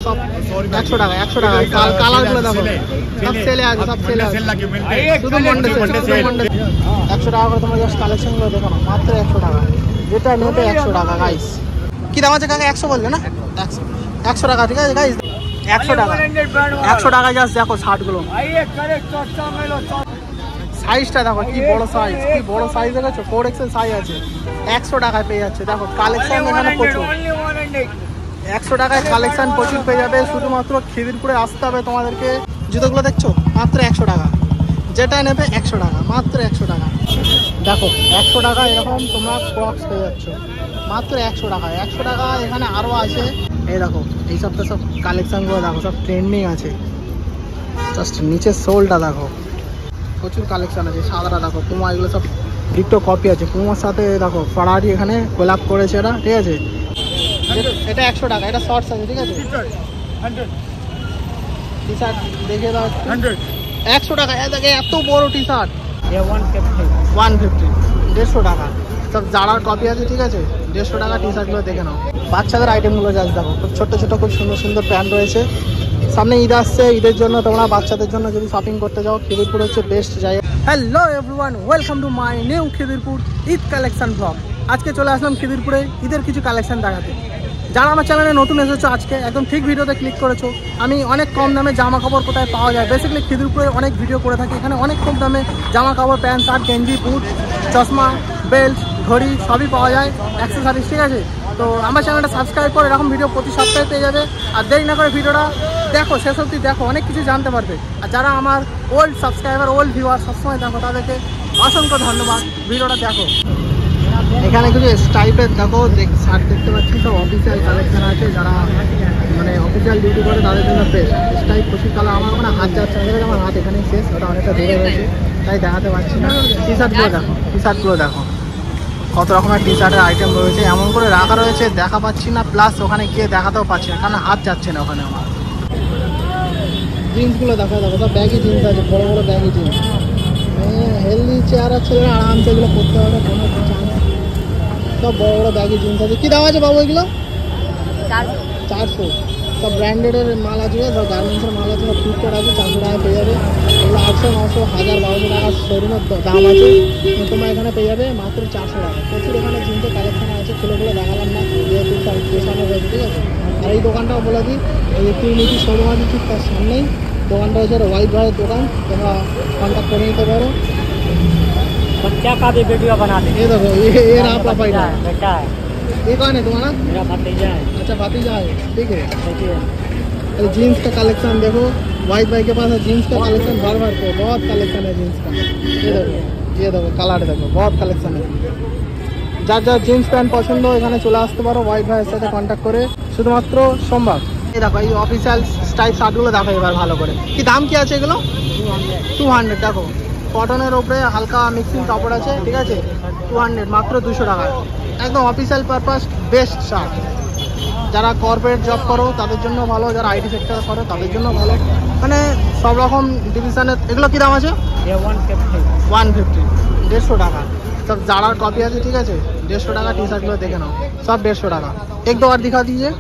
সব 100 টাকা 100 টাকা কালারগুলো দেখো সব সেলে আছে সব সেলে আছে শুধু মন্ডে সেল 100 টাকা করে তোমরা জাস্ট কালেকশনগুলো দেখো না মাত্র 100 টাকা যেটা নেবে 100 টাকা গাইস কি দাম আছে কাকা 100 বললে না 100 টাকা ঠিক আছে গাইস 100 টাকা 100 টাকা জাস্ট দেখো শার্টগুলো সাইজটা দেখো কি বড় সাইজ দেখেছো 4XL সাইজ আছে 100 টাকায় পেয়ে যাচ্ছে দেখো কালেকশন এখানে প্রচুর 100 টাকায় কালেকশন প্রচুর পেয়ে যাবে শুধুমাত্র খিদিরপুরে আসতে হবে তোমাদেরকে জুতোগুলো দেখছো মাত্র 100 টাকা যেটা নেবে 100 টাকা মাত্র 100 টাকা দেখো 100 টাকা এরকম তোমরা ক্রক্স পেয়ে যাচ্ছ মাত্র 100 টাকা 100 টাকা এখানে আরও আছে এই দেখো এই সবটা সব কালেকশনগুলো দেখো সব ট্রেন্ডিং আছে জাস্ট নিচের সোলটা দেখো প্রচুর কালেকশন আছে সাদাটা দেখো পুমা এগুলো সব ডিটো কপি আছে পুমার সাথে দেখো ফারারি এখানে কোলাপ করেছে এরা ঠিক আছে এটা 100 টাকা এটা শর্টস আছে ঠিক আছে টি শার্ট দেখে দাও 100 টাকা এত বড় টি শার্ট 150 150 টাকা সব জারার কপি আছে ঠিক আছে 150 টাকা টি শার্টগুলো দেখে নাও বাচ্চাদের আইটেমগুলো জাস্ট দেখো খুব ছোট ছোট খুব সুন্দর সুন্দর প্যান্ট রয়েছে সামনে ঈদ আসছে ঈদের জন্য তোমরা বাচ্চাদের জন্য যদি শপিং করতে যাও খিদিরপুর হচ্ছে বেস্ট জায়গা hello everyone welcome to my new Khidirpur Eid collection blog আজকে চলে আসলাম খিদিরপুরে ঈদের কিছু কালেকশন দেখাতে যারা আমার চ্যানেলে নতুন এসেছো আজকে একদম ঠিক ভিডিওতে ক্লিক করেছো আমি অনেক কম দামে জামা কাপড় কোথায় পাওয়া যায় বেসিক্যালি খিদিরপুরে অনেক ভিডিও করে থাকি এখানে অনেক কম দামে জামা কাপড় প্যান্ট শার্ট গেঞ্জি বুট চশমা বেল্ট ঘড়ি সবই পাওয়া যায় অ্যাক্সেসরিজ ঠিক আছে তো আমার চ্যানেলটা সাবস্ক্রাইব করে এরকম ভিডিও প্রতি সপ্তাহে পেয়ে যাবে আর দেরি না করে ভিডিওটা দেখো শেষ অবধি দেখো অনেক কিছু জানতে পারবে আর যারা আমার ওল্ড সাবস্ক্রাইবার ওল্ড ভিউয়ার সবসময় দেখো তাদেরকে অসংখ্য ধন্যবাদ ভিডিওটা দেখো এখানে কিছু স্টাইপের দেখো শার্ট দেখতে পাচ্ছি সব অফিসিয়াল কালেকশন আছে যারা মানে অফিসিয়াল ডিউটি করে তাদের জন্য বেস্ট স্টাইপ প্রচুর কালার আমার মানে হাত যাচ্ছে আমার হাত এখানেই শেষ ওটা অনেকটা দূরে রয়েছে তাই দেখাতে পারছি না টি শার্টগুলো দেখো কত রকমের টি শার্টের আইটেম রয়েছে এমন করে রাখা রয়েছে দেখা পাচ্ছি না প্লাস ওখানে গিয়ে দেখাতেও পাচ্ছি না কারণ হাত যাচ্ছে না ওখানে আমার জিন্সগুলো দেখো সব ব্যাগি জিন্স আছে বড় বড় ব্যাগি জিন্স হেলদি চেয়ার আছে আরামসে এগুলো পরতে হবে কোনো চান্স সব বড় বড় ব্যাগি জিন্স আছে কী দাম আছে বাবু এগুলো 400 সব ব্র্যান্ডেডের মাল আছে সব গার্মেন্টসের মাল আছে সব ফ্লিপকার্ট আছে 400 টাকা পেয়ে যাবে এগুলো 800 900 1000 1200 টাকার শোরুমের দাম আছে তোমরা এখানে পেয়ে যাবে মাত্র 400 টাকা প্রচুর এখানে জিন্সের কালেকশন আছে খুলে দেখালাম না যেহেতু সব স্টেশনে রয়েছে ঠিক আছে আর এই দোকানটাও বলে দিই এই ট্রিনিটি শোরুম আছে ঠিক তার সামনেই দোকানটা হচ্ছে হোয়াইট ভাইয়ের দোকান তোমরা কন্ট্যাক্ট করে নিতে পারো बच्चा का भी वीडियो बनाते ये देखो ये रहा पापाई बेटा है ये कौन है तुम्हारा मेरा भतीजा है अच्छा भतीजा है ठीक है अरे जीन्स का कलेक्शन देखो वाइट भाई के पास है जीन्स का कलेक्शन भर के बहुत कलेक्शन है जीन्स का ये देखो कलर देखो बहुत कलेक्शन है যার যার জিন্স প্যান্ট পছন্দ এখানে চলে আসতে পারো হোয়াইট ভাইয়ের সাথে কন্ট্যাক্ট করে শুধুমাত্র সোমবার এই দেখো এই অফিসিয়াল স্টাইল শার্টগুলো দেখো এবার ভালো করে কি দাম কি আছে এগুলো 200 দেখো কটনের ওপরে হালকা মিক্সিং কাপড় আছে ঠিক আছে 200 মাত্র 200 টাকা একদম অফিসিয়াল পারপাস বেস্ট শার্ট যারা কর্পোরেট জব করো তাদের জন্য ভালো যারা আইটি সেক্টর করো তাদের জন্য ভালো মানে সব রকম ডিভিশনের এগুলো কী দাম আছে 150 150 টাকা সব জারার কপি আছে ঠিক আছে 150 টাকা টি শার্টগুলো দেখে নাও সব 150 টাকা এক দো আর দিখা দিজিয়ে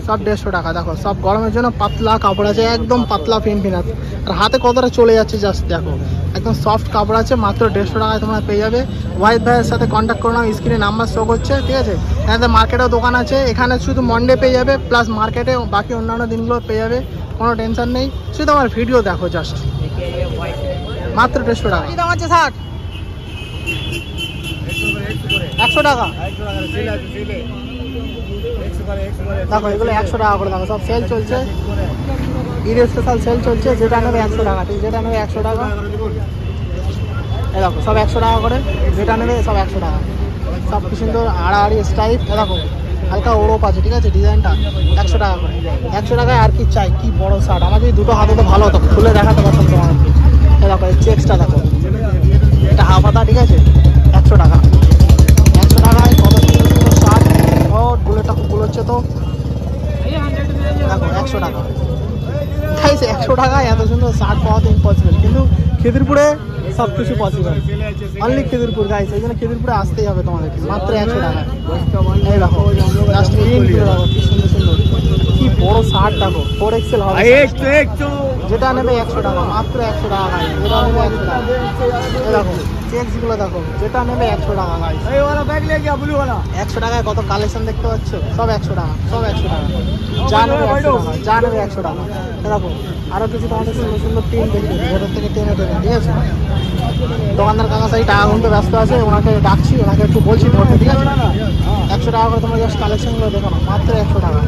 সব 150 টাকা দেখো সব গরমের জন্য পাতলা কাপড় আছে একদম পাতলা ফিনফিন আছে আর হাতে কতটা চলে যাচ্ছে জাস্ট দেখো একদম সফট কাপড় আছে মাত্র 150 টাকায় তোমরা পেয়ে যাবে হোয়াইট ভাইয়ের সাথে কন্ট্যাক্ট করে নাও স্ক্রিনে নাম্বার শো করছে ঠিক আছে এখানে মার্কেটেও দোকান আছে এখানে শুধু মন্ডে পেয়ে যাবে প্লাস মার্কেটে বাকি অন্যান্য দিনগুলো পেয়ে যাবে কোনো টেনশন নেই শুধু আমার ভিডিও দেখো জাস্ট মাত্র 150 টাকা কী দাম আছে শার্ট 100 টাকা দেখো এগুলো 100 টাকা করে দেখো সব সেল চলছে ঈদ স্পেশাল সেল চলছে যেটা নেবে 100 টাকা ঠিক যেটা নেবে 100 টাকা এ দেখো সব 100 টাকা করে যেটা নেবে সব 100 টাকা সব কি সুন্দর আড়াআড়ি স্টাইল এ দেখো হালকা ওরপ আছে ঠিক আছে ডিজাইনটা 100 টাকা করে 100 টাকায় আর কি চাই কি বড় শার্ট আমার যদি দুটো হাতে তো ভালো হতো খুলে দেখাতে পারতাম তোমাকে এ দেখো এই চেক্সটা দেখো এটা হাফ হাতা ঠিক আছে 100 টাকা 100 টাকায় কত সুন্দর শার্ট ও বুলেটটা খুব হচ্ছে তো দেখো 100 টাকা খাইছে 100 টাকায় এত সুন্দর শার্ট পাওয়া তো ইম্পসিবল কিন্তু খিদিরপুরে সব কিছু পসিবল অনলি খিদিরপুর গাইস এই জন্য খিদিরপুরে আসতেই হবে তোমাদেরকে মাত্র 100 টাকা এই দেখো জাস্ট গ্রিন দেখো কি সুন্দর সুন্দর কি শার্ট দেখো 4XL হবে, যেটা নেবে 100 টাকা, মাত্র 100 টাকা গাইস, যেটা নেবে 100 টাকা। এই দেখো চেকস গুলো দেখো, যেটা নেবে 100 টাকা গাইস। 100 টাকায় কত কালেকশন দেখতে পাচ্ছ, সব 100 টাকা, সব 100 টাকা, যা নেবে 100 টাকা, যা নেবে 100 টাকা। দেখো আরো কিছু তোমাদের সুন্দর সুন্দর টিম দেখবে, ভেতর থেকে টেনে টেনে, ঠিক আছে। দোকানদার কাকা সাই টাকা গুনতে ব্যস্ত আছে, ওনাকে ডাকছি, ওনাকে একটু বলছি ধরতে, ঠিক আছে। 100 টাকা করে তোমরা জাস্ট কালেকশনগুলো দেখো না, মাত্র 100 টাকা,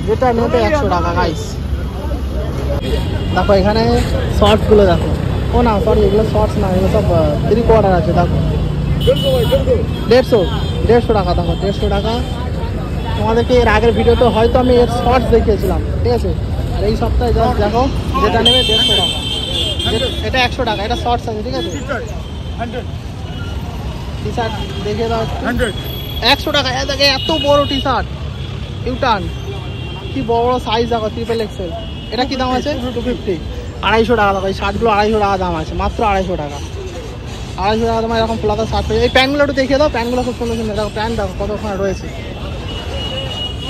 যেটা নেবে 100 টাকা গাইস। দেখো এখানে শর্টসগুলো দেখো, ও না সরি এগুলো শর্টস না, এগুলো সব 3/4 আছে। দেখো 150 টাকা, দেখো 150 টাকা। তোমাদেরকে এর আগের ভিডিওতে হয়তো আমি এর শর্টস দেখিয়েছিলাম, ঠিক আছে। আর এই সপ্তাহে জাস্ট দেখো, যেটা নেবে 150 টাকা, এটা 100 টাকা, এটা শর্টস আছে, ঠিক আছে। টি শার্ট দেখে দাও 100 টাকা, দেখে এত বড় টি শার্ট ইউটার্ন, কি বড় সাইজ দেখো, XXL। এটা কি দাম আছে? 250, 250 টাকা। দেখো এই শার্টগুলো 250 টাকা দাম আছে, মাত্র 250 টাকা, 250 টাকা তোমার এরকম ফ্লাতা শার্ট পেয়ে। এই প্যান্টগুলো একটু দেখিয়ে দাও, প্যান্টগুলো খুব সুন্দর সুন্দর, দেখো প্যান্ট দেখো কতক্ষণ রয়েছে।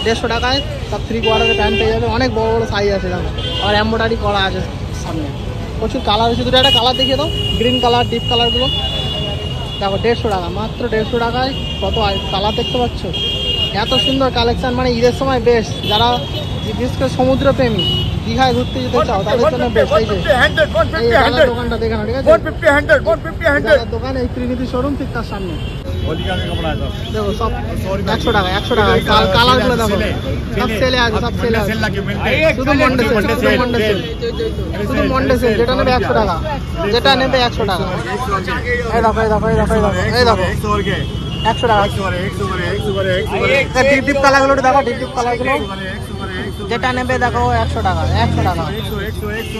150 টাকায় সব 3/4 প্যান্ট পেয়ে যাবে, অনেক বড় বড় সাইজ আছে দেখো, আর এমব্রয়ডারি করা আছে সামনে, প্রচুর কালার আছে। দুটো একটা কালার দেখিয়ে দাও, গ্রিন কালার, ডিপ কালারগুলো দেখো 150 টাকা, মাত্র 150 টাকায় কত কালার দেখতে পাচ্ছ। এত সুন্দর কালেকশন, মানে ঈদের সময় বেস্ট, যারা বিশেষ করে সমুদ্র প্রেমী, দীঘায় ঘুরতে যেতে চাও তাদের জন্য বেস্ট। এই যে দোকানটা দেখে না, ঠিক আছে, দোকান এই ত্রিনিধি শোরুম ঠিক তার সামনে। দেখো সব 100 টাকা, 100 টাকা। কালার গুলো দেখো সব সেলে আছে, সব সেলে আছে, শুধু মন্ডে সেল, শুধু মন্ডে সেল, শুধু মন্ডে সেল, যেটা নেবে 100 টাকা, যেটা নেবে 100 টাকা। এই দেখো এই দেখো এই দেখো এই দেখো 100 টাকা। ডিপ কালার গুলো দেখো, ডিপ কালার গুলো, যেটা নেবে দেখো 100 টাকা, 100 টাকা।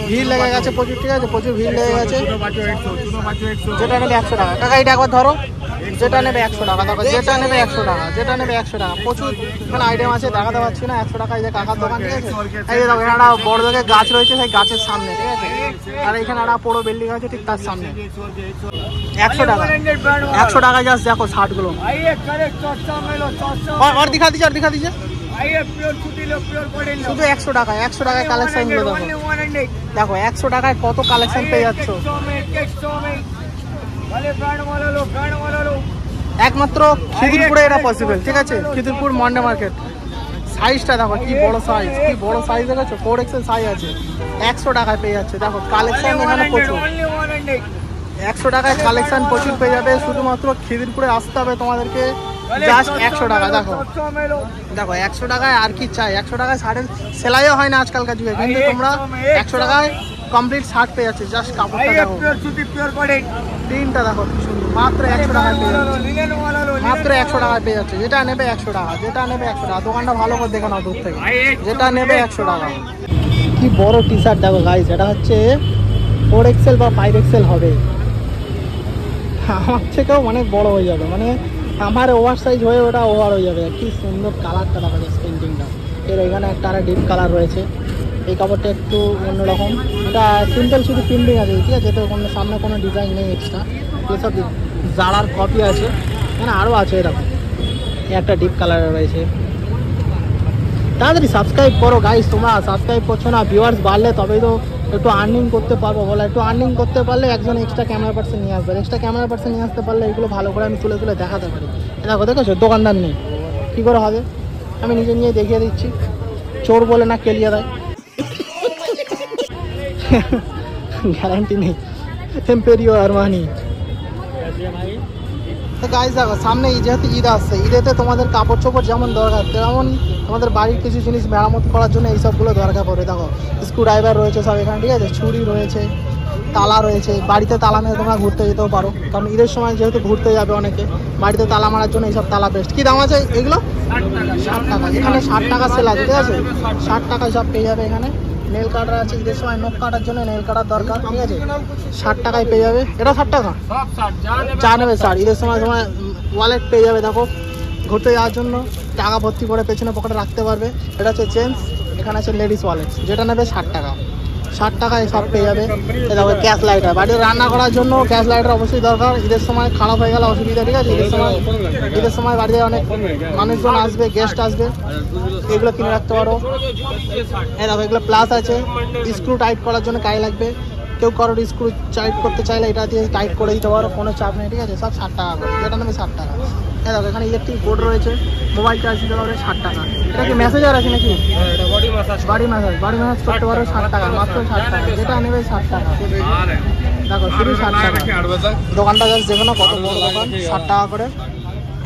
ভিড় লেগে গেছে প্রচুর, ঠিক আছে, প্রচুর ভিড় লেগে গেছে, যেটা নেবে 100 টাকা। কাকা এটা একবার ধরো, যেটা নেবে 100 টাকা, দেখো যেটা নেবে 100 টাকা, যেটা নেবে 100 টাকা। প্রচুর মানে আইটেম আছে, দেখাতে পারছি না। 100 টাকা এই যে কাকার দোকান, ঠিক আছে। এই যে দেখো এখানে বড় দেখে গাছ রয়েছে, সেই গাছের সামনে, ঠিক আছে। আর এখানে একটা বড় বিল্ডিং আছে ঠিক তার সামনে। 100 টাকা, 100 টাকা জাস্ট দেখো শার্টগুলো। আর দিখা দিচ্ছে, আর দিখা দিচ্ছে, শুধু 100 টাকা, 100 টাকায় কালেকশন গুলো দেখো, দেখো 100 টাকায় কত কালেকশন পেয়ে যাচ্ছ। একমাত্র খিদিরপুরে এটা পসিবল, ঠিক আছে, খিদিরপুর মন্ডে মার্কেট। সাইজটা দেখো কি বড় সাইজ, কি বড় সাইজ দেখেছো, 4XL সাইজ আছে, 100 টাকায় পেয়ে যাচ্ছে। দেখো কালেকশন এখানে প্রচুর, 100 টাকায় কালেকশন প্রচুর পেয়ে যাবে। শুধুমাত্র খিদিরপুরে আসতে হবে তোমাদেরকে, জাস্ট 100 টাকা। দেখো দেখো 100 টাকায় আর কি চাই, 100 টাকায় শার্টের সেলাইও হয় না আজকালকার যুগে, কিন্তু তোমরা 100 টাকায় কমপ্লিট শার্ট পেয়ে যাচ্ছে। জাস্ট কাপড়টা দেখো, প্রিন্টটা দেখো মাত্র 100 টাকায় পেয়ে যাচ্ছে, মাত্র 100 টাকায় পেয়ে যাচ্ছে, যেটা নেবে 100 টাকা, যেটা নেবে 100 টাকা। দোকানটা ভালো করে দেখে নাও দূর থেকে, যেটা নেবে 100 টাকা। কি বড় টি শার্ট দেখো গাইস, এটা হচ্ছে 4XL বা 5XL হবে, আমার থেকেও অনেক বড় হয়ে যাবে, মানে আমার ওভার সাইজ হয়ে ওটা ওভার হয়ে যাবে। কি সুন্দর কালারটা দেখা যাচ্ছে, পেন্টিংটা এর এখানে একটা আর ডিপ কালার রয়েছে। এই কাপড়টা একটু অন্যরকম, এটা সিম্পল শুধু প্রিন্টিং আছে, ঠিক আছে, তো কোনো সামনে কোনো ডিজাইন নেই এক্সট্রা। এসব জারার কপি আছে, মানে আরও আছে এরকম, একটা ডিপ কালার রয়েছে। তাড়াতাড়ি সাবস্ক্রাইব করো গাইস, তোমরা সাবস্ক্রাইব করছো না, ভিউয়ার্স বাড়লে তবেই তো একটু আর্নিং করতে পারবো। বলো একটু আর্নিং করতে পারলে একজন এক্সট্রা ক্যামেরা পার্সন নিয়ে আসবে, এক্সট্রা ক্যামেরা পার্সন নিয়ে আসতে পারলে এগুলো ভালো করে আমি তুলে তুলে দেখাতে পারি। দেখো দেখেছো দোকানদার নেই, কী করে হবে, আমি নিজে নিয়ে দেখিয়ে দিচ্ছি। চোর বলে না কেলিয়ে দেয়, গ্যারান্টি নেই। এম্পেরিও আরমানি। তো গাইস দেখো সামনে যেহেতু ঈদ আসছে, ঈদেতে তোমাদের কাপড় চোপড় যেমন দরকার, তেমন তোমাদের বাড়ির কিছু জিনিস মেরামত করার জন্য এই সবগুলো দরকার পড়ে। দেখো স্ক্রু ড্রাইভার রয়েছে সব এখানে, ঠিক আছে, ছুরি রয়েছে, তালা রয়েছে। বাড়িতে তালা মেরে তোমরা ঘুরতে যেতেও পারো, কারণ ঈদের সময় যেহেতু ঘুরতে যাবে অনেকে, বাড়িতে তালা মারার জন্য এইসব তালা বেস্ট। কী দাম আছে এগুলো? 60 টাকা। এখানে 60 টাকা সেল আছে, ঠিক আছে, 60 টাকায় সব পেয়ে যাবে। এখানে নেল কাটার আছে, ঈদের সময় নখ কাটার জন্য নেল কাটার দরকার, ঠিক আছে, 60 টাকায় পেয়ে যাবে। এটা 60 টাকা, যা নেবে 60। ঈদের সময় তোমার ওয়ালেট পেয়ে যাবে, দেখো ঘুরতে যাওয়ার জন্য টাকা ভর্তি করে পেছনে পকেটে রাখতে পারবে। এটা হচ্ছে জেন্টস, এখানে আছে লেডিস ওয়ালেট, যেটা নেবে 60 টাকা। 60 টাকায় সব পেয়ে যাবে। এই দেখো গ্যাস লাইটার, বাড়িতে রান্না করার জন্য গ্যাস লাইটার অবশ্যই দরকার। ঈদের সময় খারাপ হয়ে গেলে অসুবিধা, ঠিক আছে? ঈদের সময় বাড়িতে অনেক মানুষজন আসবে, গেস্ট আসবে, এগুলো কিনে রাখতে পারো। এই দেখো এগুলো প্লাস আছে, স্ক্রু টাইট করার জন্য কাজে লাগবে। কেউ কারোর স্ক্রু টাইট করতে চাইলে এটা দিয়ে টাইট করে দিতে পারো, কোনো চাপ নেই, ঠিক আছে? সব 60 টাকা করে, যেটা নেবে 60 টাকা। এই দেখো এখানে ইলেকট্রিক বোর্ড রয়েছে, মোবাইল চার্জ দিতে পারবে 60 টাকা। এটা কি মেসেজার আছে নাকি? বাড়ি ম্যাসাজ করতে পারো 60 টাকা, মাত্র 60 টাকা, যেটা নেবে 60 টাকা। দেখো শুধু 60 টাকা। দোকানটা জাস্ট দেখো না কত বড় দোকান, 60 টাকা করে।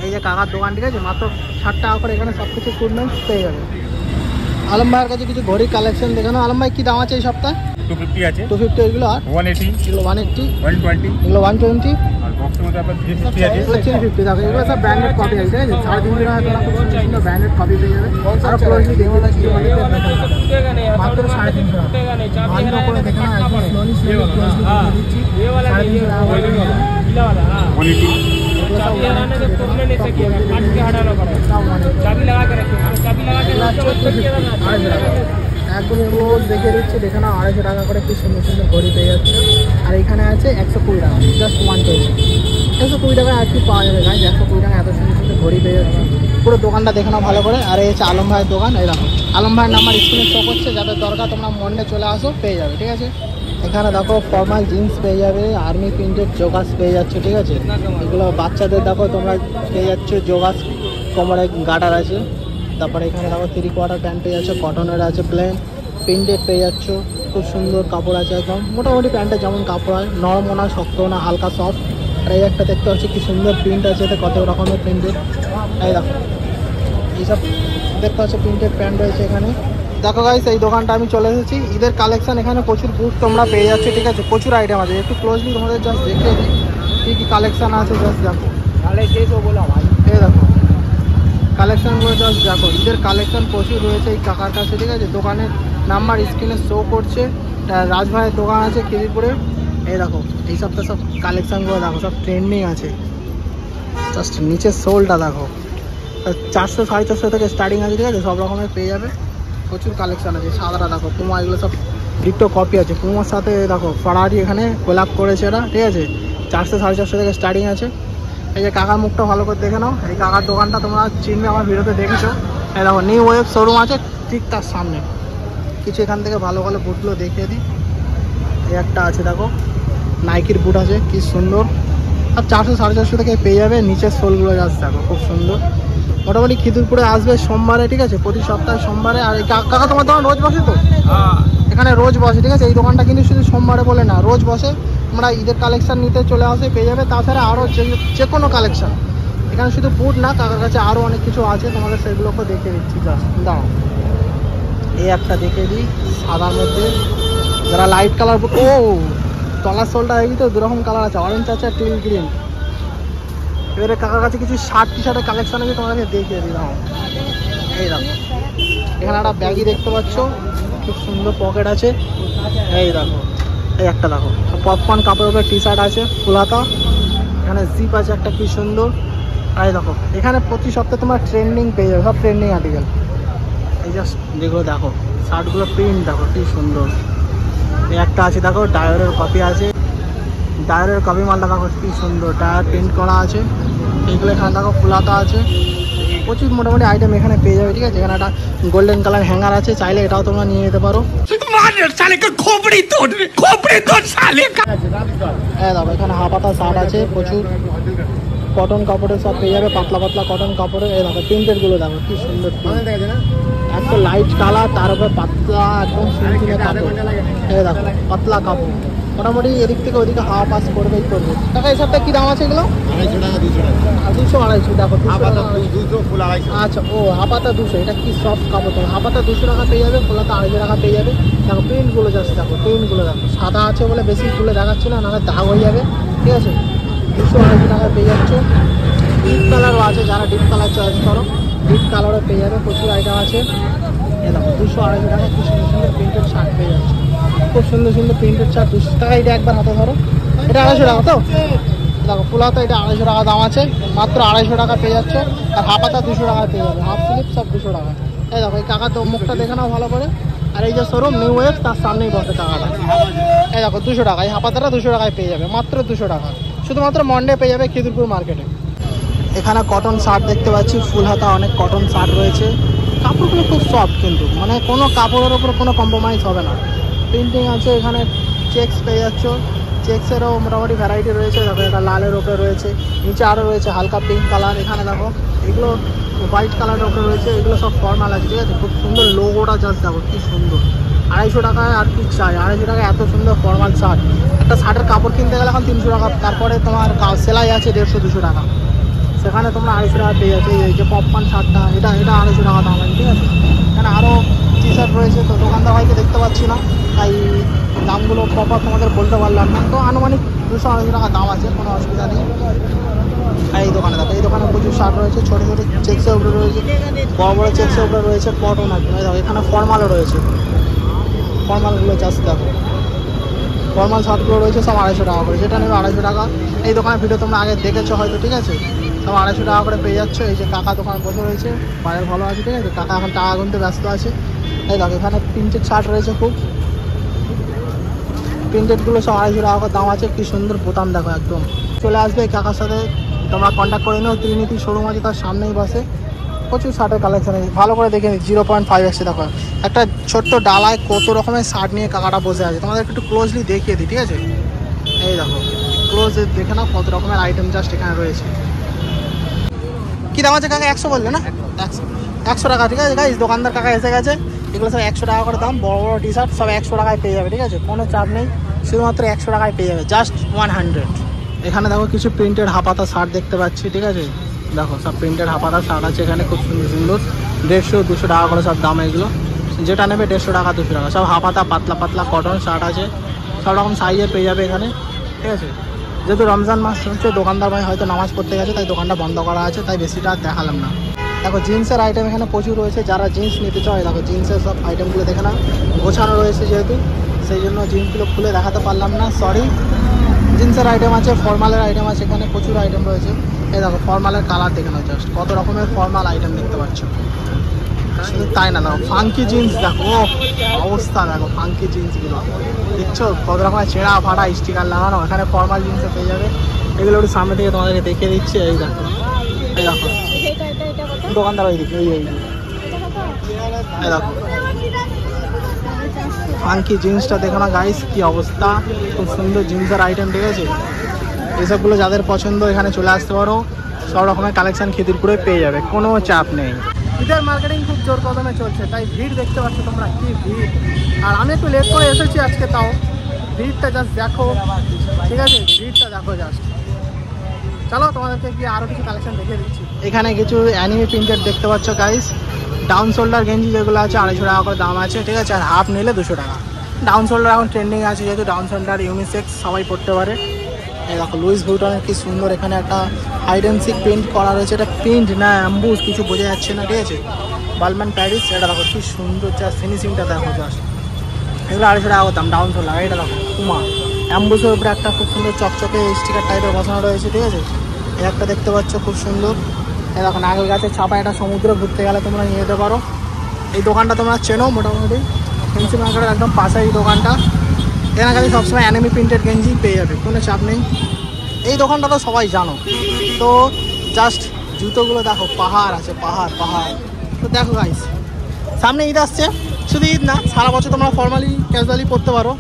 এই যে কাকার দোকান, ঠিক আছে? মাত্র 60 টাকা করে এখানে সব কিছু টুর্নামেন্ট পেয়ে যাবে। আলম ভাইয়ের কাছে কিছু ঘড়ির কালেকশন দেখানো। আলম ভাই কি দাম আছে এই সপ্তাহে? 250 আছে, 250 এগুলো, আর 180, এগুলো 180, 120, এগুলো 120, আর বক্সের মধ্যে আপনার 350 আছে। এগুলো 350। দেখো এগুলো সব ব্র্যান্ডেড কপি আছে, ঠিক আছে? 350 টাকা তোমরা খুব সুন্দর ব্র্যান্ডেড কপি পেয়ে যাবে। আরো ক্লোজলি দেখে পাচ্ছি মাত্র 350 টাকা। ভালো করে দেখে না, একদম স্লোলি ক্লোজলি দেখে দিচ্ছি। 350 টাকা করে পেয়ে যাবে। 180, এগুলো সব 180 একদম রোজ দেখে দিচ্ছে, দেখে না 250 টাকা করে কি সুন্দর সুন্দর ঘড়ি পেয়ে যাচ্ছে। আর এখানে আছে 120 টাকা, জাস্ট 120, 120 টাকা আর কি পাওয়া যাবে গাইজ। 120 টাকা এত সুন্দর সুন্দর ঘড়ি পেয়ে যাচ্ছে। পুরো দোকানটা দেখে নাও ভালো করে। আর এই হচ্ছে আলম ভাইয়ের দোকান, এই দেখো আলম ভাইয়ের নাম্বার স্ক্রিনে শো করছে, যাদের দরকার তোমরা মন্ডে চলে আসো, পেয়ে যাবে, ঠিক আছে? এখানে দেখো ফর্মাল জিন্স পেয়ে যাবে, আর্মি প্রিন্টেড জোগাস পেয়ে যাচ্ছে, ঠিক আছে? এগুলো বাচ্চাদের দেখো তোমরা পেয়ে যাচ্ছ, জোগাস কোমরে গার্ডার আছে। তারপরে এখানে দেখো 3/4 প্যান্ট পেয়ে যাচ্ছে, কটনের আছে, প্লেন প্রিন্টেড পেয়ে যাচ্ছ, খুব সুন্দর কাপড় আছে একদম। মোটামুটি প্যান্টের যেমন কাপড় হয়, নরমও না শক্তও না, হালকা সফট। আর এই একটা দেখতে পাচ্ছি কি সুন্দর প্রিন্ট আছে, এতে কত রকমের প্রিন্টেড। এই দেখো এইসব দেখতে পাচ্ছ প্রিন্টেড প্যান্ট রয়েছে এখানে। দেখো গাইস এই দোকানটা আমি চলে এসেছি। ঈদের কালেকশন এখানে প্রচুর বুট তোমরা পেয়ে যাচ্ছে, ঠিক আছে? প্রচুর আইটেম আছে, একটু ক্লোজলি তোমাদের জাস্ট দেখে দিই কী কী কালেকশান আছে, জাস্ট দেখো। এই দেখো কালেকশানগুলো জাস্ট দেখো, ঈদের কালেকশান প্রচুর রয়েছে এই কাকার কাছে, ঠিক আছে? দোকানের নাম্বার স্ক্রিনে শো করছে। রাজ ভাইয়ের দোকান আছে খিদিরপুরে। এই দেখো এই সপ্তাহে সব কালেকশানগুলো দেখো, সব ট্রেন্ডিং আছে। জাস্ট নিচের সোলটা দেখো, 400 450 থেকে স্টার্টিং আছে, ঠিক আছে? সব রকমের পেয়ে যাবে, প্রচুর কালেকশান আছে। সাদাটা দেখো পুমা, এগুলো সব ডিক্টো কপি আছে। পুমার সাথে দেখো ফারারি এখানে কোলাপ করেছে এরা, ঠিক আছে? 400 450 থেকে স্টার্টিং আছে। এই যে কাকার মুখটা ভালো করে দেখে নাও। এই কাকার দোকানটা তোমরা চিনবে, আমার ভিডিওতে দেখেছো। এই দেখো নিউ ওয়েব শোরুম আছে ঠিক তার সামনে। কিছু এখান থেকে ভালো ভালো বুটগুলো দেখিয়ে দিই। এই একটা আছে দেখো, নাইকির বুট আছে, কি সুন্দর। আর 400 450 থেকে পেয়ে যাবে। নিচের সোলগুলো যাচ্ছে দেখো, খুব সুন্দর। মোটামুটি খিদিরপুরে আসবে সোমবারে, ঠিক আছে? প্রতি সপ্তাহে সোমবারে। আর এই কাকা তোমার দোকান রোজ বসে তো? এখানে রোজ বসে, ঠিক আছে? এই দোকানটা কিন্তু শুধু সোমবারে বলে না, রোজ বসে। তোমরা ঈদের কালেকশান নিতে চলে আসে, পেয়ে যাবে। তাছাড়া আরও যে কোনো কালেকশান এখানে শুধু বুট না, কাকার কাছে আরও অনেক কিছু আছে, তোমাদের সেগুলোকে দেখিয়ে দিচ্ছি। জাস্ট দাঁড়াও, এই একটা দেখিয়ে দিই সাদার মধ্যে, যারা লাইট কালার বুট। ও তলার সোলটা দেখি তো দুরকম কালার আছে, অরেঞ্জ আছে আর টিল গ্রিন। এবারে কাকার কাছে কিছু শার্ট টি শার্টের কালেকশন আছে, তোমাদেরকে দেখিয়ে দিলাম। এই দেখো এখানে একটা ব্যাগই দেখতে পাচ্ছ, খুব সুন্দর পকেট আছে। এই দেখো এই একটা দেখো পপকর্ন কাপড়ের উপরে টি শার্ট আছে, ফুল হাতা। এখানে জিপ আছে একটা, কি সুন্দর। এই দেখো এখানে প্রতি সপ্তাহে তোমার ট্রেন্ডিং পেয়ে যাবে, সব ট্রেন্ডিং আর্টিকেল। এই জাস্ট যেগুলো দেখো শার্টগুলো প্রিন্ট দেখো কি সুন্দর। এই একটা আছে দেখো, ডায়োরের কপি আছে, ডায়োরের কপি মালটা দেখো কি সুন্দর, ডায়োর প্রিন্ট করা আছে। এইগুলো এখানে দেখো ফুলাতা আছে, প্রচুর মোটামুটি আইটেম এখানে পেয়ে যাবে, ঠিক আছে? এখানে একটা গোল্ডেন কালার হ্যাঙ্গার আছে, চাইলে এটাও তোমরা নিয়ে যেতে পারো। হ্যাঁ দাদা এখানে হাফাতা শার্ট আছে, প্রচুর কটন কাপড়ের সব পেয়ে যাবে, পাতলা পাতলা কটন কাপড়ের। এই দেখো প্রিন্টেডগুলো দেখো কি সুন্দর, একটু লাইট কালার, তার উপরে পাতলা একদম সিনসিনে কাপড়। এই দেখো পাতলা কাপড়, মোটামুটি এদিক থেকে ওদিকে হাওয়া পাস করবেই করবে। টাকা এই সবটা কি দাম আছে এগুলো? 250 টাকা, 200 টাকা, 200 250 দেখো 200 ফুল 250। আচ্ছা ও হাফাতা 200, এটা কি সফট কাপড়। হাফাতা 200 টাকা পেয়ে যাবে, ফুলাতা 250 টাকা পেয়ে যাবে। দেখো প্রিন্টগুলো জাস্ট দেখো, প্রিন্টগুলো দেখো। সাদা আছে বলে বেশি তুলে দেখাচ্ছি না, নাহলে দাগ হয়ে যাবে, ঠিক আছে? 200 250 টাকা পেয়ে যাচ্ছ। ডিপ কালারও আছে, যারা ডিপ কালার চয়েস করো ডিপ কালারও পেয়ে যাবে, প্রচুর আইটেম আছে। এ দেখো 200 250 টাকা কি সুন্দর সুন্দর প্রিন্টেড শার্ট পেয়ে যাচ্ছে, খুব সুন্দর সুন্দর প্রিন্টেড শার্ট। 200 টাকা এটা একবার হাতে ধরো, এটা 250 টাকা তো। দেখো ফুল হাতা এটা 250 টাকা দাম আছে, মাত্র 250 টাকা পেয়ে যাচ্ছ। আর হাফ হাতা 200 টাকা পেয়ে যাবে, হাফ স্লিপ সব 200 টাকা। এই দেখো এই কাকার মুখটা দেখে নাও ভালো করে, আর এই যে শোরুম নিউ ওয়েভ, তার সামনেই বসে টাকাটা। এই দেখো 200 টাকা, এই হাফাতাটা 200 টাকায় পেয়ে যাবে, মাত্র 200 টাকা। শুধুমাত্র মন্ডে পেয়ে যাবে খিদিরপুর মার্কেটে। এখানে কটন শার্ট দেখতে পাচ্ছি, ফুল হাতা অনেক কটন শার্ট রয়েছে। কাপড়গুলো খুব সফট, কিন্তু মানে কোনো কাপড়ের ওপর কোনো কম্প্রোমাইজ হবে না। প্রিন্টিং আছে, এখানে চেকস পেয়ে যাচ্ছ, চেক্সেরও মোটামুটি ভ্যারাইটি রয়েছে। দেখো এটা লালের ওপরে রয়েছে, নিচে আরও রয়েছে হালকা পিঙ্ক কালার। এখানে দেখো এগুলো হোয়াইট কালারের ওপরে রয়েছে, এগুলো সব ফর্মাল আছে, ঠিক আছে। খুব সুন্দর লোগোটা জাস্ট দেখো কি সুন্দর। 250 টাকায় আর কি চাই, 250 টাকায় এত সুন্দর ফর্মাল শার্ট। একটা শার্টের কাপড় কিনতে গেলে এখন 300 টাকা, তারপরে তোমার সেলাই আছে 150-200 টাকা, সেখানে তোমরা 250 টাকা পেয়ে যাচ্ছে। এই যে পপকর্ন শার্টটা, এটা 250 টাকা দাম আছে, ঠিক আছে। এখানে আরও টি শার্ট রয়েছে, তো দোকানদার ভাইকে দেখতে পাচ্ছি না, তাই দামগুলো প্রপার তোমাদের বলতে পারলাম না। তো আনুমানিক 200-250 টাকা দাম আছে, কোনো অসুবিধা নেই। আর এই দোকানে দেখো, এই দোকানে প্রচুর শার্ট রয়েছে, ছোটো ছোটো চেক্সের উপরে রয়েছে, বড় বড় চেক্সের উপরে রয়েছে, কটন আছে। দেখো এখানে ফর্মালও রয়েছে, ফর্মালগুলো জাস্ট দেখো, ফর্মাল শার্টগুলো রয়েছে সব 250 টাকা করে, যেটা নেবে 250 টাকা। এই দোকানের ভিডিও তোমরা আগে দেখেছো হয়তো, ঠিক আছে। সব 250 টাকা করে পেয়ে যাচ্ছ। এই যে কাকা দোকান বসে রয়েছে, বাইরে ভালো আছে, ঠিক আছে। কাকা এখন টাকা গুনতে ব্যস্ত আছে। এই দেখো এখানে প্রিন্টেড শার্ট রয়েছে, খুব প্রিন্টেডগুলো সব 250 টাকা করে দাম আছে। কি সুন্দর বোতাম দেখো, একদম চলে আসবে এই কাকার সাথে তোমরা কন্ট্যাক্ট করে নিও। ত্রিনীতি শোরুম আছে, তার সামনেই বসে। প্রচুর শার্টের কালেকশন আছে, ভালো করে দেখে নিই। 0.5x দেখো একটা ছোট্ট ডালায় কত রকমের শার্ট নিয়ে কাকাটা বসে আছে, তোমাদের একটু ক্লোজলি দেখিয়ে দিই, ঠিক আছে। এই দেখো ক্লোজ দেখে নাও কত রকমের আইটেম জাস্ট এখানে রয়েছে। কী দাম আছে কাকা? 100 বললে না? 100 টাকা, ঠিক আছে গাইস। দোকানদার কাকা এসে গেছে, এগুলো সব 100 টাকা করে দাম। বড় বড় টি শার্ট সব 100 টাকায় পেয়ে যাবে, ঠিক আছে। কোনো চাপ নেই, শুধুমাত্র 100 টাকায় পেয়ে যাবে, জাস্ট 100। এখানে দেখো কিছু প্রিন্টেড হাফাতা শার্ট দেখতে পাচ্ছি, ঠিক আছে। দেখো সব প্রিন্টেড হাফাতা শার্ট আছে এখানে, খুব সুন্দর সুন্দর। 150-200 টাকা করে সব দাম এগুলো, যেটা নেবে 150 টাকা 200 টাকা। সব হাফাতা পাতলা পাতলা কটন শার্ট আছে, সব রকম সাইজে পেয়ে যাবে এখানে, ঠিক আছে। যেহেতু রমজান মাস চলছে, দোকানদার ভাই হয়তো নামাজ পড়তে গেছে, তাই দোকানটা বন্ধ করা আছে, তাই বেশিটা দেখালাম না। দেখো জিন্সের আইটেম এখানে প্রচুর রয়েছে, যারা জিন্স নিতে চায় দেখো জিন্সের সব আইটেমগুলো দেখে না, গোছানো রয়েছে যেহেতু, সেই জন্য জিন্সগুলো খুলে দেখাতে পারলাম না, সরি। জিন্সের আইটেম আছে, ফর্মালের আইটেম আছে, এখানে প্রচুর আইটেম রয়েছে। এই দেখো ফর্মালের কালার দেখে নাও, জাস্ট কত রকমের ফর্মাল আইটেম দেখতে পাচ্ছ। শুধু তাই না, দেখো ফাঙ্কি জিন্স দেখো, অবস্থা দেখো ফাঙ্কি জিন্সগুলো দেখছো, কত রকমের ছেঁড়া ফাটা স্টিকার লাগানো। এখানে ফর্মাল জিন্সও পেয়ে যাবে, এগুলো একটু সামনে থেকে তোমাদেরকে দেখিয়ে দিচ্ছি। এই দেখো, এই দেখো দোকানদার ওই দিকে, এই দেখো ফাঙ্কি জিন্সটা দেখো না গাইস, কি অবস্থা, খুব সুন্দর জিন্সের আইটেম, ঠিক আছে। এসবগুলো যাদের পছন্দ এখানে চলে আসতে পারো, সব রকমের কালেকশন খিদিরপুরে পেয়ে যাবে, কোনো চাপ নেই। ঈদের মার্কেটিং খুব জোর কদমে চলছে, তাই ভিড় দেখতে পাচ্ছ তোমরা, কি ভিড়। আর আমি একটু লেট করে এসেছি আজকে, তাও ভিড়টা জাস্ট দেখো, ঠিক আছে, ভিড়টা দেখো জাস্ট। চলো তোমাদেরকে গিয়ে আরও কিছু কালেকশন দেখিয়ে দিচ্ছি। এখানে কিছু অ্যানিমে প্রিন্টেড দেখতে পাচ্ছ গাইস, ডাউন শোল্ডার গেঞ্জি যেগুলো আছে 250 টাকা করে দাম আছে, ঠিক আছে। আর হাফ নিলে 200 টাকা। ডাউন শোল্ডার এখন ট্রেন্ডিং আছে, যেহেতু ডাউন শোল্ডার ইউনিসেক্স সবাই পড়তে পারে। এই দেখো লুইস ভিউটনের কি সুন্দর, এখানে একটা হাইড অ্যান্ড সিক প্রিন্ট করা রয়েছে, এটা প্রিন্ট না অ্যাম্বুস কিছু বোঝা যাচ্ছে না, ঠিক আছে। বালম্যান প্যারিস, এটা দেখো কি সুন্দর, জাস্ট ফিনিশিংটা দেখো জাস্ট। এগুলো 250 টাকা দাম ডাউন শোল্ডার। এটা দেখো পুমা অ্যাম্বুসের উপরে একটা খুব সুন্দর চকচকে স্টিকার টাইপের বসানো রয়েছে, ঠিক আছে। এই একটা দেখতে পাচ্ছ খুব সুন্দর। এই দেখো নাগেল গাছের ছাপা, এটা সমুদ্রে ঘুরতে গেলে তোমরা নিয়ে যেতে পারো। এই দোকানটা তোমরা চেনো মোটামুটি, ফেন্সি মার্কেটের একদম পাশে এই দোকানটা। এখানে খালি সবসময় অ্যানিমে প্রিন্টেড গেঞ্জি পেয়ে যাবে, কোনো চাপ নেই। এই দোকানটা তো সবাই জানো। তো জাস্ট জুতোগুলো দেখো, পাহাড় আছে, পাহাড় পাহাড়। তো দেখো গাইস, সামনে ঈদ আসছে, শুধু ঈদ না, সারা বছর তোমরা ফর্মালি ক্যাজুয়ালি পরতে পারো।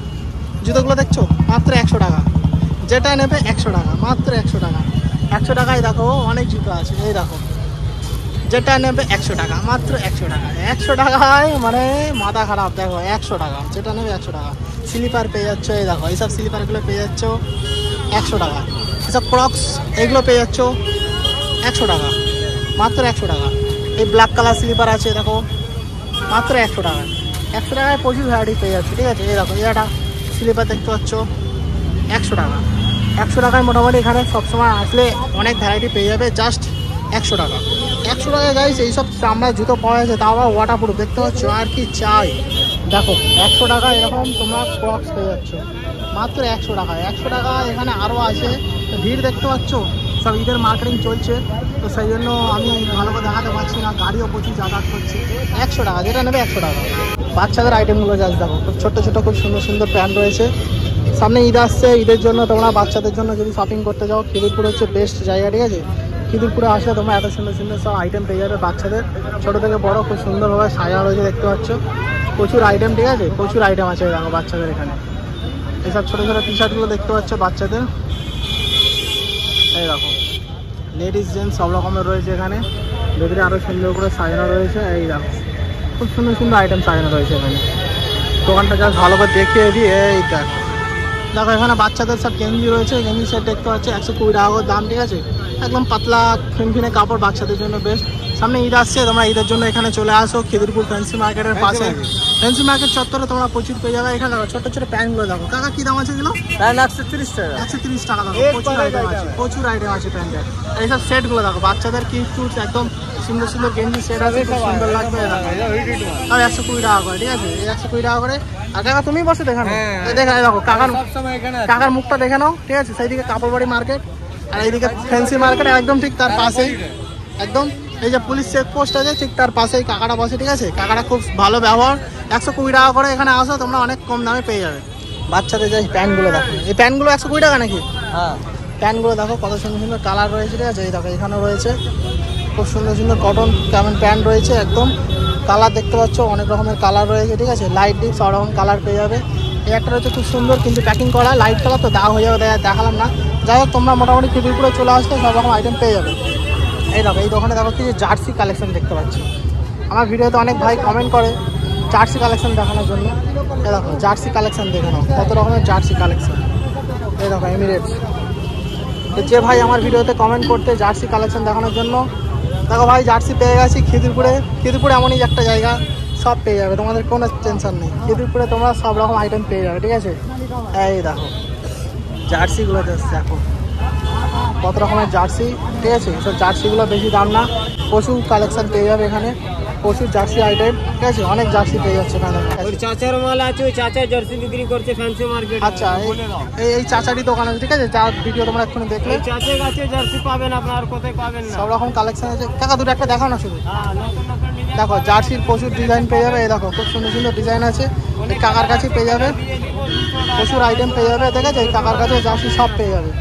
জুতোগুলো দেখছো মাত্র 100 টাকা, যেটা নেবে 100 টাকা, মাত্র 100 টাকা। 100 টাকায় দেখো অনেক জুতো আছে, এই দেখো যেটা নেবে 100 টাকা, মাত্র 100 টাকা। 100 টাকায় মানে মাথা খারাপ, দেখো 100 টাকা, যেটা নেবে 100 টাকা। স্লিপার পেয়ে যাচ্ছ, এই দেখো এইসব স্লিপারগুলো পেয়ে যাচ্ছ 100 টাকা। এসব ক্রক্স এগুলো পেয়ে যাচ্ছ 100 টাকা, মাত্র 100 টাকা। এই ব্ল্যাক কালার স্লিপার আছে দেখো, মাত্র 100 টাকা। 100 টাকায় প্রচুর ভ্যারাইটি পেয়ে যাচ্ছে, ঠিক আছে। এই দেখো এটা স্লিপার দেখতে পাচ্ছ 100 টাকা। 100 টাকায় মোটামুটি এখানে সবসময় আসলে অনেক ভ্যারাইটি পেয়ে যাবে, জাস্ট 100 টাকা। 100 টাকায় গাইস এইসব চামড়ার জুতো পাওয়া যাচ্ছে, তাও আবার ওয়াটারপ্রুফ দেখতে পাচ্ছ, আর কি চাই। দেখো 100 টাকা এরকম তোমরা ক্রক্স পেয়ে যাচ্ছ, মাত্র 100 টাকায়। 100 টাকা এখানে আরও আছে, ভিড় দেখতে পাচ্ছ, সব ঈদের মার্কেটিং চলছে, তো সেই জন্য আমি ভালো করে দেখাতে পারছি না, গাড়িও প্রচুর যাতায়াত করছে। 100 টাকা, যেটা নেবে 100 টাকা। বাচ্চাদের আইটেমগুলো জাস্ট দেখো, খুব ছোটো ছোটো খুব সুন্দর সুন্দর প্যান্ট রয়েছে। সামনে ঈদ আসছে, ঈদের জন্য তোমরা বাচ্চাদের জন্য যদি শপিং করতে যাও, খিদিরপুর হচ্ছে বেস্ট জায়গা, ঠিক আছে? খিদিরপুরে আসলে তোমরা এত সুন্দর সুন্দর সব আইটেম পেয়ে যাবে বাচ্চাদের, ছোটো থেকে বড়, খুব সুন্দরভাবে সাজানো রয়েছে, দেখতে পাচ্ছ প্রচুর আইটেম, ঠিক আছে? প্রচুর আইটেম আছে দেখো বাচ্চাদের এখানে। এইসব ছোটো ছোটো টি শার্টগুলো দেখতে পাচ্ছ বাচ্চাদের, এই দেখো লেডিস জেন্টস সব রকমের রয়েছে এখানে। ভেতরে আরও সুন্দর করে সাজানো রয়েছে, এই দেখো খুব সুন্দর সুন্দর আইটেম সাজানো রয়েছে এখানে। দোকানটা জাস্ট ভালো করে দেখিয়ে দিই। এইটা দেখো এখানে বাচ্চাদের সব গেঞ্জি রয়েছে, গেঞ্জি সেট দেখতে পাচ্ছি 120 টাকা করে দাম, ঠিক আছে? একদম পাতলা ফিনফিনে কাপড়, বাচ্চাদের জন্য বেস্ট। সামনে ঈদ আসছে, তোমরা ঈদের জন্য এখানে চলে আসো খিদিরপুর ফ্যান্সি মার্কেটের পাশে। ফ্যান্সি মার্কেট চত্বরে তোমরা প্রচুর পেয়ে যাবে। এখানে দেখো ছোটো ছোটো প্যান্টগুলো দেখো, কাকা কী দাম আছে এগুলো? 130 টাকা। 130 টাকা দেখো, প্রচুর আইটেম আছে, প্রচুর আইটেম আছে প্যান্টের। এইসব সেটগুলো দেখো বাচ্চাদের কি শুটস, একদম সুন্দর সুন্দর গেঞ্জি সেট আছে, খুব সুন্দর লাগবে। আর 120 টাকা করে, ঠিক আছে? এই 120 টাকা করে। আর কাকা তুমি বসে দেখে নাও, দেখে দেখো কাকার মুখটা দেখে নাও, ঠিক আছে? সেইদিকে কাপড়বাড়ি মার্কেট, আর এইদিকে ফ্যান্সি মার্কেট, একদম ঠিক তার পাশেই, একদম এই যে পুলিশ চেকপোস্ট আছে ঠিক তার পাশেই কাকাটা বসে, ঠিক আছে? কাকাটা খুব ভালো ব্যবহার। 120 টাকা করে এখানে আসো, তোমরা অনেক কম দামে পেয়ে যাবে। বাচ্চাদের যে প্যান্টগুলো দেখো, এই প্যান্টগুলো 120 টাকা নাকি? হ্যাঁ, প্যান্টগুলো দেখো কত সুন্দর সুন্দর কালার রয়েছে, ঠিক আছে? এই দেখো এখানেও রয়েছে খুব সুন্দর সুন্দর কটন কেমন প্যান্ট রয়েছে, একদম কালার দেখতে পাচ্ছ, অনেক রকমের কালার রয়েছে, ঠিক আছে? লাইট ডিপ সব রকম কালার পেয়ে যাবে। এই একটা রয়েছে খুব সুন্দর কিন্তু প্যাকিং করা, লাইট কালার, তো দাম হয়ে যাবে, দেখালাম না। যাই হোক তোমরা মোটামুটি খিদিরপুরে চলে আসলে সব রকম আইটেম পেয়ে যাবে। এই দেখো এই দোকানে দেখো কিছু জার্সি কালেকশন দেখতে পাচ্ছি। আমার ভিডিওতে অনেক ভাই কমেন্ট করে জার্সি কালেকশন দেখানোর জন্য। এই দেখো জার্সি কালেকশন দেখে নাও, কত রকমের জার্সি কালেকশন। এই দেখো এমিরেটস, যে ভাই আমার ভিডিওতে কমেন্ট করতে জার্সি কালেকশন দেখানোর জন্য, দেখো ভাই জার্সি পেয়ে গেছি খিদিরপুরে। খিদিরপুরে এমনই একটা জায়গা, সব পেয়ে যাবে, তোমাদের কোনো টেনশন নেই। খিদিরপুরে তোমরা সব রকম আইটেম পেয়ে যাবে, ঠিক আছে? এই দেখো জার্সিগুলো দেখো কত রকমের জার্সি, ঠিক আছে? সব জার্সিগুলো বেশি দাম না, প্রচুর কালেকশন পেয়ে যাবে এখানে, প্রচুর জার্সি আইটেম, ঠিক আছে? অনেক জার্সি পেয়ে যাচ্ছে এখানে। চাচার মাল আছে, ওই চাচা জার্সি বিক্রি করছে ফ্যান্সি মার্কেট। আচ্ছা, এই চাচারই দোকান আছে, ঠিক আছে? যার ভিডিও তোমরা এক্ষুনি দেখলে, চাচার কাছে জার্সি পাবেন, আপনার কোথায় পাবেন না। সব রকম কালেকশন আছে। কাকা দুটো একটা দেখাও না শুধু। হ্যাঁ, নতুন নতুন ডিজাইন দেখো জার্সির প্রচুর ডিজাইন পেয়ে যাবে, এই দেখো খুব সুন্দর সুন্দর ডিজাইন আছে, এই কাকার কাছেই পেয়ে যাবে, প্রচুর আইটেম পেয়ে যাবে, ঠিক আছে? এই কাকার কাছে জার্সি সব পেয়ে যাবে।